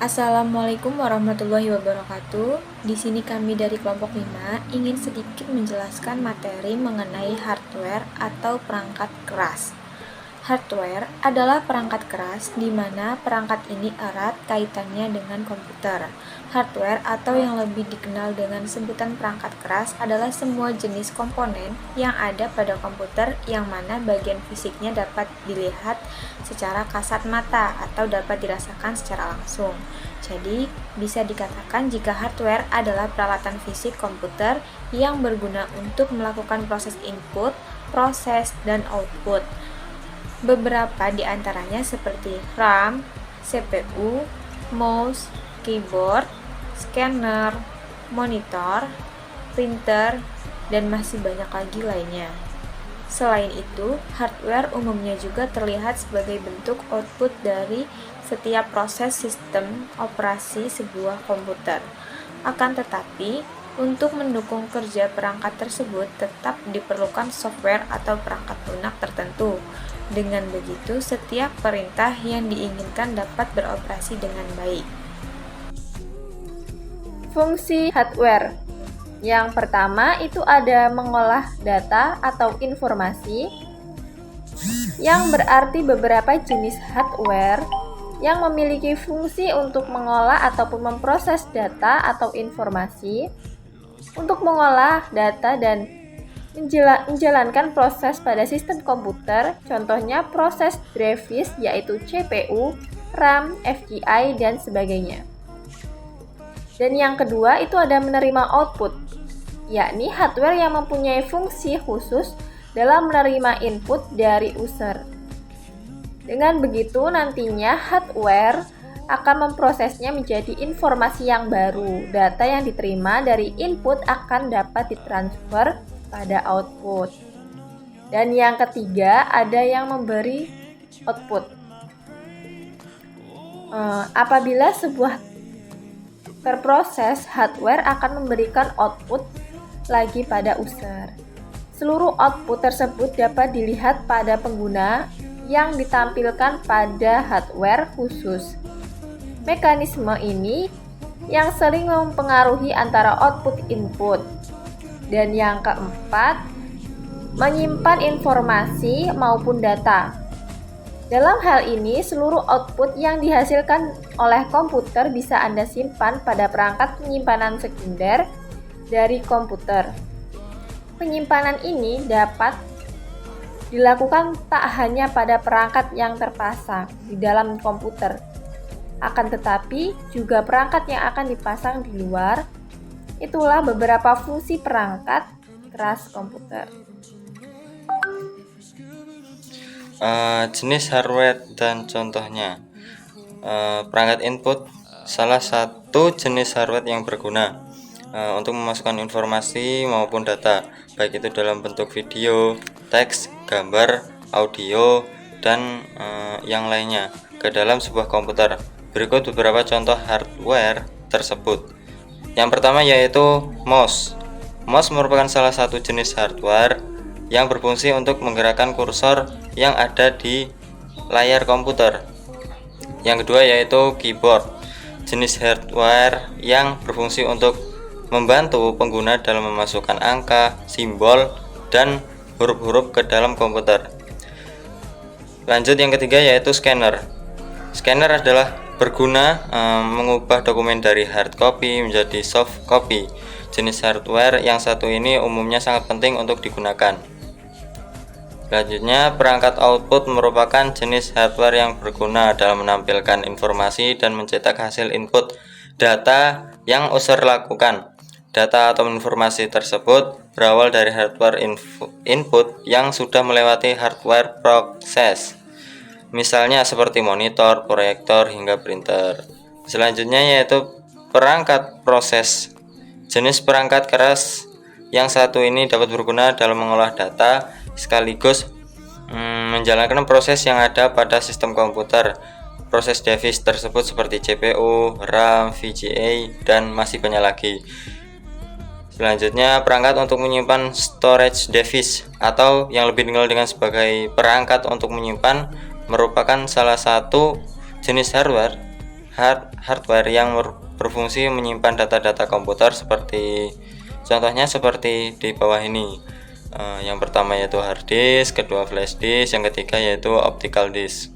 Assalamualaikum warahmatullahi wabarakatuh. Di sini kami dari kelompok 5 ingin sedikit menjelaskan materi mengenai hardware atau perangkat keras. Hardware adalah perangkat keras di mana perangkat ini erat kaitannya dengan komputer. Hardware atau yang lebih dikenal dengan sebutan perangkat keras adalah semua jenis komponen yang ada pada komputer yang mana bagian fisiknya dapat dilihat secara kasat mata atau dapat dirasakan secara langsung. Jadi, bisa dikatakan jika hardware adalah peralatan fisik komputer yang berguna untuk melakukan proses input, proses, dan output. Beberapa di antaranya seperti RAM, CPU, mouse, keyboard, scanner, monitor, printer, dan masih banyak lagi lainnya. Selain itu, hardware umumnya juga terlihat sebagai bentuk output dari setiap proses sistem operasi sebuah komputer. Akan tetapi, untuk mendukung kerja perangkat tersebut tetap diperlukan software atau perangkat lunak tertentu. Dengan begitu, setiap perintah yang diinginkan dapat beroperasi dengan baik. Fungsi hardware. Yang pertama itu ada mengolah data atau informasi, yang berarti beberapa jenis hardware yang memiliki fungsi untuk mengolah ataupun memproses data atau informasi, untuk mengolah data dan menjalankan proses pada sistem komputer, contohnya proses grafis yaitu CPU, RAM, FGI, dan sebagainya. Dan yang kedua itu ada menerima output, yakni hardware yang mempunyai fungsi khusus dalam menerima input dari user. Dengan begitu nantinya hardware akan memprosesnya menjadi informasi yang baru. Data yang diterima dari input akan dapat ditransfer pada output. Dan yang ketiga ada yang memberi output. Apabila sebuah terproses, hardware akan memberikan output lagi pada user. Seluruh output tersebut dapat dilihat pada pengguna yang ditampilkan pada hardware khusus. Mekanisme ini yang sering mempengaruhi antara output input. Dan yang keempat, menyimpan informasi maupun data. Dalam hal ini, seluruh output yang dihasilkan oleh komputer bisa Anda simpan pada perangkat penyimpanan sekunder dari komputer. Penyimpanan ini dapat dilakukan tak hanya pada perangkat yang terpasang di dalam komputer, akan tetapi juga perangkat yang akan dipasang di luar. Itulah beberapa fungsi perangkat keras komputer. Jenis hardware dan contohnya. Perangkat input salah satu jenis hardware yang berguna untuk memasukkan informasi maupun data, baik itu dalam bentuk video, teks, gambar, audio, dan yang lainnya ke dalam sebuah komputer. Berikut beberapa contoh hardware tersebut. Yang pertama yaitu mouse. Mouse merupakan salah satu jenis hardware yang berfungsi untuk menggerakkan kursor yang ada di layar komputer. Yang kedua yaitu keyboard, jenis hardware yang berfungsi untuk membantu pengguna dalam memasukkan angka, simbol, dan huruf-huruf ke dalam komputer. Lanjut yang ketiga yaitu scanner. Scanner adalah berguna mengubah dokumen dari hard copy menjadi soft copy. Jenis hardware yang satu ini umumnya sangat penting untuk digunakan. Selanjutnya, perangkat output merupakan jenis hardware yang berguna dalam menampilkan informasi dan mencetak hasil input data yang user lakukan. Data atau informasi tersebut berawal dari hardware input yang sudah melewati hardware proses. Misalnya seperti monitor, proyektor, hingga printer. Selanjutnya yaitu perangkat proses. Jenis perangkat keras yang satu ini dapat berguna dalam mengolah data sekaligus menjalankan proses yang ada pada sistem komputer. Proses device tersebut seperti CPU, RAM, VGA, dan masih banyak lagi. Selanjutnya, perangkat untuk menyimpan storage device atau yang lebih dikenal dengan sebagai perangkat untuk menyimpan merupakan salah satu jenis hardware hardware yang berfungsi menyimpan data-data komputer contohnya seperti di bawah ini. Yang pertama yaitu hard disk, kedua flash disk, yang ketiga yaitu optical disk.